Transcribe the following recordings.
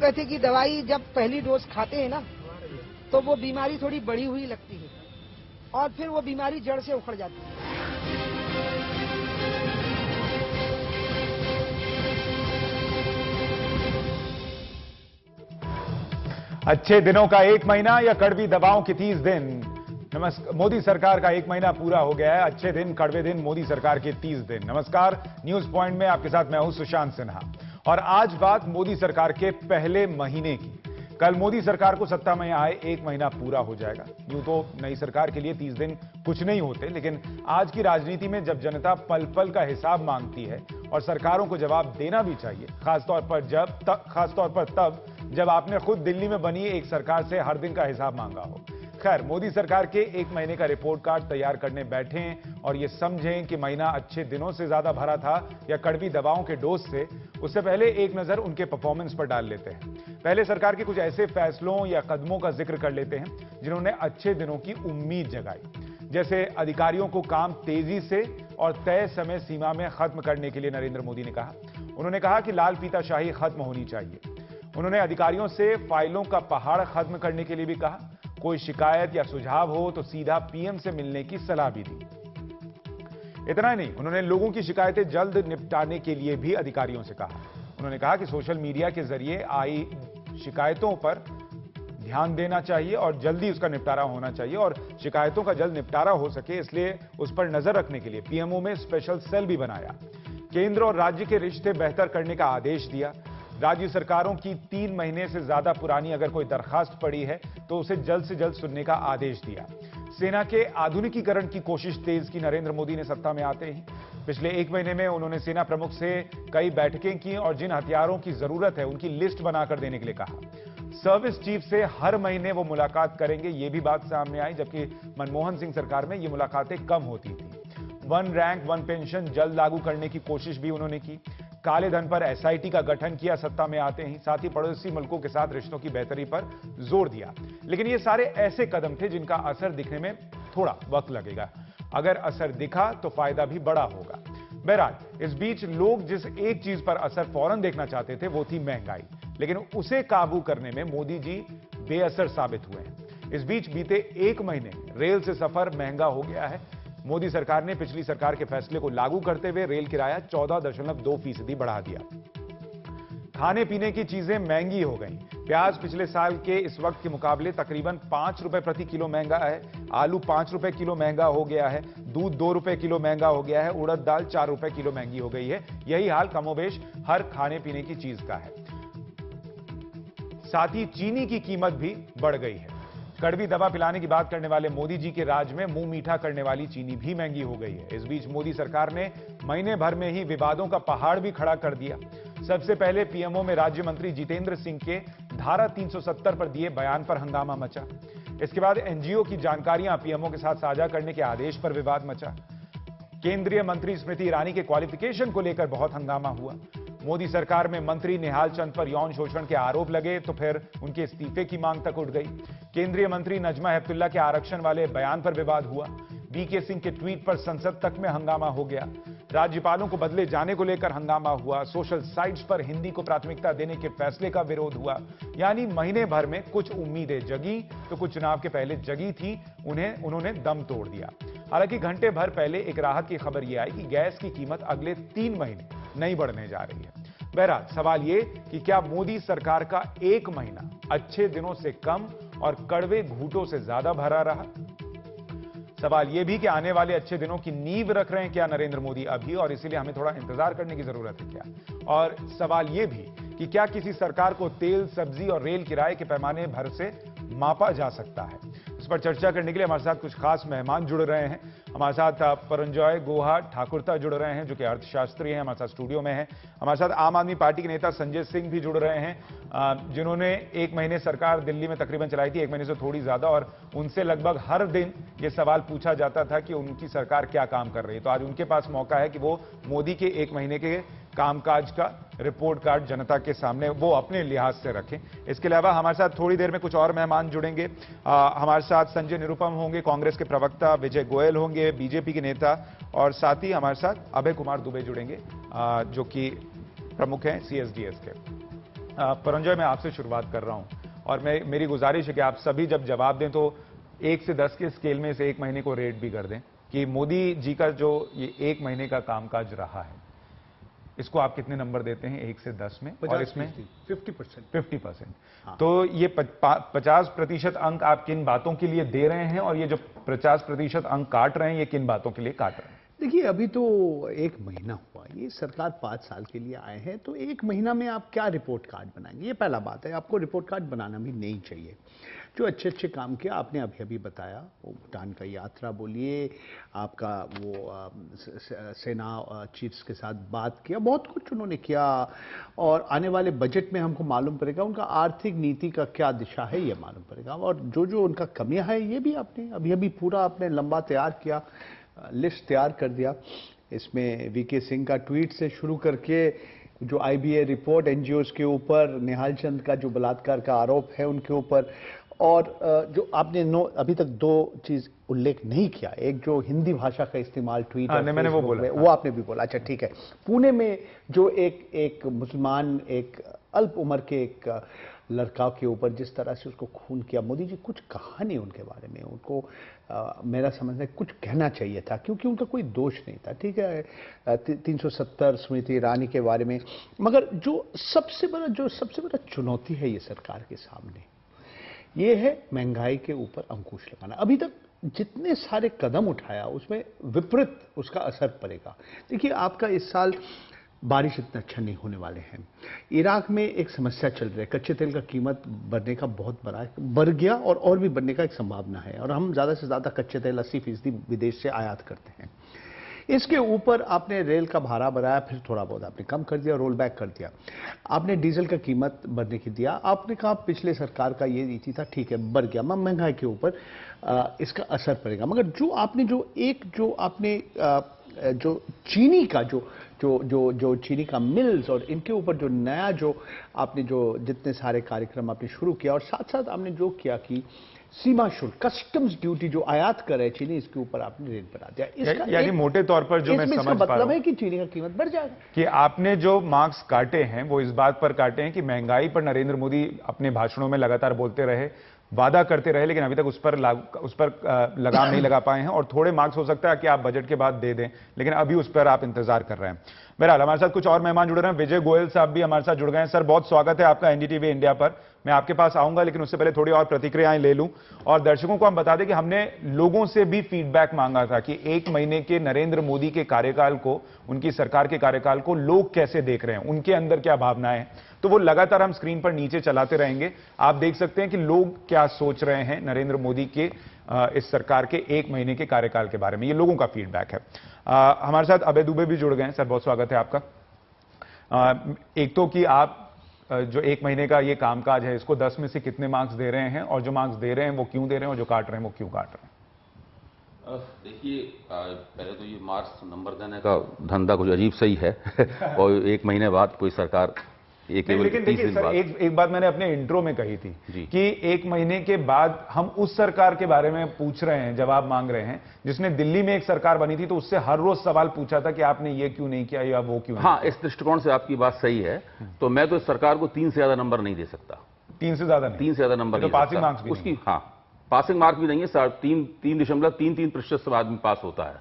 Allopathy की दवाई जब पहली डोज खाते हैं ना, तो वो बीमारी थोड़ी बढ़ी हुई लगती है और फिर वो बीमारी जड़ से उखड़ जाती है। अच्छे दिनों का 1 महीना या कड़वी दवाओं के 30 दिन। नमस्कार, मोदी सरकार का 1 महीना पूरा हो गया है। अच्छे दिन, कड़वे दिन, मोदी सरकार के 30 दिन। नमस्कार, न्यूज पॉइंट में आपके साथ मैं हूं सुशांत सिन्हा और आज बात मोदी सरकार के पहले महीने की। कल मोदी सरकार को सत्ता में आए 1 महीना पूरा हो जाएगा। यूं तो नई सरकार के लिए 30 दिन कुछ नहीं होते, लेकिन आज की राजनीति में जब जनता पल पल का हिसाब मांगती है और सरकारों को जवाब देना भी चाहिए, खासतौर पर तब जब आपने खुद दिल्ली में बनी एक सरकार से हर दिन का हिसाब मांगा हो। खैर, मोदी सरकार के 1 महीने का रिपोर्ट कार्ड तैयार करने बैठे हैं और ये समझें कि महीना अच्छे दिनों से ज्यादा भरा था या कड़वी दवाओं के डोज से, उससे पहले एक नजर उनके परफॉर्मेंस पर डाल लेते हैं। पहले सरकार के कुछ ऐसे फैसलों या कदमों का जिक्र कर लेते हैं जिन्होंने अच्छे दिनों की उम्मीद जगाई। जैसे अधिकारियों को काम तेजी से और तय समय सीमा में खत्म करने के लिए नरेंद्र मोदी ने कहा। उन्होंने कहा कि लाल फीताशाही खत्म होनी चाहिए। उन्होंने अधिकारियों से फाइलों का पहाड़ खत्म करने के लिए भी कहा। कोई शिकायत या सुझाव हो तो सीधा पीएम से मिलने की सलाह भी दी। इतना ही नहीं, उन्होंने लोगों की शिकायतें जल्द निपटाने के लिए भी अधिकारियों से कहा। उन्होंने कहा कि सोशल मीडिया के जरिए आई शिकायतों पर ध्यान देना चाहिए और जल्दी उसका निपटारा होना चाहिए और शिकायतों का जल्द निपटारा हो सके इसलिए उस पर नजर रखने के लिए पीएमओ में स्पेशल सेल भी बनाया। केंद्र और राज्य के रिश्ते बेहतर करने का आदेश दिया। राज्य सरकारों की 3 महीने से ज्यादा पुरानी अगर कोई दरखास्त पड़ी है तो उसे जल्द से जल्द सुनने का आदेश दिया। सेना के आधुनिकीकरण की कोशिश तेज की नरेंद्र मोदी ने सत्ता में आते ही। पिछले 1 महीने में उन्होंने सेना प्रमुख से कई बैठकें की और जिन हथियारों की जरूरत है उनकी लिस्ट बनाकर देने के लिए कहा। सर्विस चीफ से हर महीने वो मुलाकात करेंगे, ये भी बात सामने आई, जबकि मनमोहन सिंह सरकार में ये मुलाकातें कम होती थी। 1 रैंक 1 पेंशन जल्द लागू करने की कोशिश भी उन्होंने की। काले धन पर एसआईटी का गठन किया सत्ता में आते ही। साथ ही पड़ोसी मुल्कों के साथ रिश्तों की बेहतरी पर जोर दिया। लेकिन ये सारे ऐसे कदम थे जिनका असर दिखने में थोड़ा वक्त लगेगा। अगर असर दिखा तो फायदा भी बड़ा होगा। बहरहाल, इस बीच लोग जिस एक चीज पर असर फौरन देखना चाहते थे वो थी महंगाई, लेकिन उसे काबू करने में मोदी जी बेअसर साबित हुए हैं। इस बीच बीते 1 महीने रेल से सफर महंगा हो गया है। मोदी सरकार ने पिछली सरकार के फैसले को लागू करते हुए रेल किराया 14.2% बढ़ा दिया। खाने पीने की चीजें महंगी हो गई। प्याज पिछले साल के इस वक्त के मुकाबले तकरीबन 5 रुपए प्रति किलो महंगा है। आलू 5 रुपए किलो महंगा हो गया है। दूध 2 रुपए किलो महंगा हो गया है। उड़द दाल 4 रुपए किलो महंगी हो गई है। यही हाल कमोबेश हर खाने पीने की चीज का है। साथ ही चीनी की कीमत भी बढ़ गई है। कड़वी दवा पिलाने की बात करने वाले मोदी जी के राज में मुंह मीठा करने वाली चीनी भी महंगी हो गई है। इस बीच मोदी सरकार ने महीने भर में ही विवादों का पहाड़ भी खड़ा कर दिया। सबसे पहले पीएमओ में राज्य मंत्री जितेंद्र सिंह के धारा 370 पर दिए बयान पर हंगामा मचा। इसके बाद एनजीओ की जानकारियां पीएमओ के साथ साझा करने के आदेश पर विवाद मचा। केंद्रीय मंत्री स्मृति ईरानी के क्वालिफिकेशन को लेकर बहुत हंगामा हुआ। मोदी सरकार में मंत्री निहाल चंद पर यौन शोषण के आरोप लगे तो फिर उनके इस्तीफे की मांग तक उठ गई। केंद्रीय मंत्री नजमा हेपतुल्ला के आरक्षण वाले बयान पर विवाद हुआ। वीके सिंह के ट्वीट पर संसद तक में हंगामा हो गया। राज्यपालों को बदले जाने को लेकर हंगामा हुआ। सोशल साइट्स पर हिंदी को प्राथमिकता देने के फैसले का विरोध हुआ। यानी महीने भर में कुछ उम्मीदें जगी तो कुछ चुनाव के पहले जगी थी, उन्होंने दम तोड़ दिया। हालांकि घंटे भर पहले एक राहत की खबर यह आई कि गैस की कीमत अगले 3 महीने नहीं बढ़ने जा रही है। बहरहाल, सवाल यह कि क्या मोदी सरकार का 1 महीना अच्छे दिनों से कम और कड़वे घूंटों से ज्यादा भरा रहा? सवाल यह भी कि आने वाले अच्छे दिनों की नींव रख रहे हैं क्या नरेंद्र मोदी अभी, और इसीलिए हमें थोड़ा इंतजार करने की जरूरत है क्या? और सवाल यह भी कि क्या किसी सरकार को तेल, सब्जी और रेल किराए के पैमाने भर से मापा जा सकता है? इस पर चर्चा करने के लिए हमारे साथ कुछ खास मेहमान जुड़ रहे हैं। हमारे साथ परंजॉय गुहा ठाकुरता जुड़ रहे हैं जो कि अर्थशास्त्री हैं, हमारे साथ स्टूडियो में हैं। हमारे साथ आम आदमी पार्टी के नेता संजय सिंह भी जुड़ रहे हैं जिन्होंने 1 महीने सरकार दिल्ली में तकरीबन चलाई थी, 1 महीने से थोड़ी ज्यादा, और उनसे लगभग हर दिन ये सवाल पूछा जाता था कि उनकी सरकार क्या काम कर रही है। तो आज उनके पास मौका है कि वो मोदी के 1 महीने के कामकाज का रिपोर्ट कार्ड जनता के सामने वो अपने लिहाज से रखें। इसके अलावा हमारे साथ थोड़ी देर में कुछ और मेहमान जुड़ेंगे। हमारे साथ संजय निरुपम होंगे, कांग्रेस के प्रवक्ता विजय गोयल होंगे, बीजेपी के नेता, और साथ ही हमारे साथ अभय कुमार दुबे जुड़ेंगे जो कि प्रमुख हैं सीएसडीएस के। परंजॉय, मैं आपसे शुरुआत कर रहा हूं और मेरी गुजारिश है कि आप सभी जब जवाब दें तो 1 से 10 के स्केल में से 1 महीने को रेट भी कर दें कि मोदी जी का जो ये 1 महीने का कामकाज रहा है, इसको आप कितने नंबर देते हैं 1 से 10 में? और इसमें 50%। हाँ। तो ये 50% अंक आप किन बातों के लिए दे रहे हैं और ये जो 50% अंक काट रहे हैं ये किन बातों के लिए काट रहे हैं? देखिए, अभी तो 1 महीना हुआ, ये सरकार 5 साल के लिए आए हैं, तो 1 महीना में आप क्या रिपोर्ट कार्ड बनाएंगे? ये पहला बात है, आपको रिपोर्ट कार्ड बनाना भी नहीं चाहिए। जो अच्छे अच्छे काम किया आपने अभी बताया, वो भूटान का यात्रा बोलिए, आपका वो सेना चीफ्स के साथ बात किया, बहुत कुछ उन्होंने किया और आने वाले बजट में हमको मालूम पड़ेगा उनका आर्थिक नीति का क्या दिशा है, ये मालूम पड़ेगा। और जो जो उनका कमियां है ये भी आपने अभी पूरा आपने लंबा तैयार किया, लिस्ट तैयार कर दिया। इसमें वीके सिंह का ट्वीट से शुरू करके जो आईबीए रिपोर्ट एनजीओज के ऊपर, निहाल चंद का जो बलात्कार का आरोप है उनके ऊपर, और जो आपने अभी तक 2 चीज उल्लेख नहीं किया, एक जो हिंदी भाषा का इस्तेमाल ट्वीट मैंने वो बोला, वो आपने भी बोला। अच्छा ठीक है, पुणे में जो एक मुसलमान एक अल्प उम्र के एक लड़का के ऊपर जिस तरह से उसको खून किया, मोदी जी कुछ कहा नहीं उनके बारे में, उनको मेरा समझना है कुछ कहना चाहिए था, क्योंकि उनका कोई दोष नहीं था। ठीक है, 370 स्मृति ईरानी के बारे में, मगर जो सबसे बड़ा चुनौती है ये सरकार के सामने, ये है महंगाई के ऊपर अंकुश लगाना। अभी तक जितने सारे कदम उठाया उसमें विपरीत उसका असर पड़ेगा। देखिए, आपका इस साल बारिश इतना अच्छा नहीं होने वाले हैं। इराक में एक समस्या चल रही है, कच्चे तेल का कीमत बढ़ने का बहुत बड़ा बढ़ गया और भी बढ़ने का एक संभावना है, और हम ज़्यादा से ज़्यादा कच्चे तेल 80% विदेश से आयात करते हैं। इसके ऊपर आपने रेल का भाड़ा बढ़ाया, फिर थोड़ा बहुत आपने कम कर दिया, रोल बैक कर दिया। आपने डीजल का कीमत बढ़ने की दिया, आपने कहा पिछले सरकार का ये नीति था, ठीक है बढ़ गया, महंगाई के ऊपर इसका असर पड़ेगा। मगर जो आपने जो चीनी का जो चीनी का मिल्स और इनके ऊपर जो नया जो आपने जो जितने सारे कार्यक्रम आपने शुरू किया, और साथ साथ आपने जो किया कि सीमा शुल्क, कस्टम्स ड्यूटी जो आयात कर रहे चीनी, इसके ऊपर आपने रेट बढ़ा दिया। इसका यानी मोटे तौर पर जो मैं समझ पा रहा हूं, मतलब है कि चीनी का कीमत बढ़ जाएगा। कि आपने जो मार्क्स काटे हैं वो इस बात पर काटे हैं कि महंगाई पर नरेंद्र मोदी अपने भाषणों में लगातार बोलते रहे, वादा करते रहे, लेकिन अभी तक उस पर लगाम नहीं लगा पाए हैं, और थोड़े मार्क्स हो सकता है कि आप बजट के बाद दे दें, लेकिन अभी उस पर आप इंतजार कर रहे हैं। बहरहाल हमारे साथ कुछ और मेहमान जुड़ रहे हैं। विजय गोयल साहब भी हमारे साथ जुड़ गए हैं। सर, बहुत स्वागत है आपका एनडीटीवी इंडिया पर। मैं आपके पास आऊंगा, लेकिन उससे पहले थोड़ी और प्रतिक्रियाएं ले लूं और दर्शकों को हम बता दें कि हमने लोगों से भी फीडबैक मांगा था कि 1 महीने के नरेंद्र मोदी के कार्यकाल को, उनकी सरकार के कार्यकाल को लोग कैसे देख रहे हैं, उनके अंदर क्या भावनाएं हैं। तो वो लगातार हम स्क्रीन पर नीचे चलाते रहेंगे, आप देख सकते हैं कि लोग क्या सोच रहे हैं नरेंद्र मोदी के इस सरकार के 1 महीने के कार्यकाल के बारे में। ये लोगों का फीडबैक है। हमारे साथ अभय दुबे भी जुड़ गए हैं। सर, बहुत स्वागत है आपका। एक तो कि आप जो 1 महीने का ये कामकाज है, इसको 10 में से कितने मार्क्स दे रहे हैं, और जो मार्क्स दे रहे हैं वो क्यों दे रहे हैं, और जो काट रहे हैं वो क्यों काट रहे हैं? देखिए, पहले तो ये मार्क्स नंबर देने का धंधा कुछ अजीब सही है और 1 महीने बाद कोई सरकार लेकिन देखिए सर, एक बात मैंने अपने इंट्रो में कही थी कि 1 महीने के बाद हम उस सरकार के बारे में पूछ रहे हैं, जवाब मांग रहे हैं जिसने दिल्ली में एक सरकार बनी थी, तो उससे हर रोज सवाल पूछा था कि आपने ये क्यों नहीं किया या वो क्यों नहीं। हाँ, इस दृष्टिकोण से आपकी बात सही है। तो मैं तो इस सरकार को 3 से ज्यादा नंबर नहीं दे सकता। 3 से ज्यादा नहीं? 3 से ज्यादा नंबर तो पासिंग मार्क्स भी उसकी, हाँ, पासिंग मार्क भी नहीं है। 3.33% से आदमी पास होता है,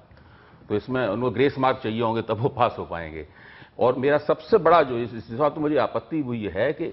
तो इसमें उनको ग्रेस मार्क चाहिए होंगे तब वो पास हो पाएंगे। और मेरा सबसे बड़ा जो इस बात तो मुझे आपत्ति हुई है कि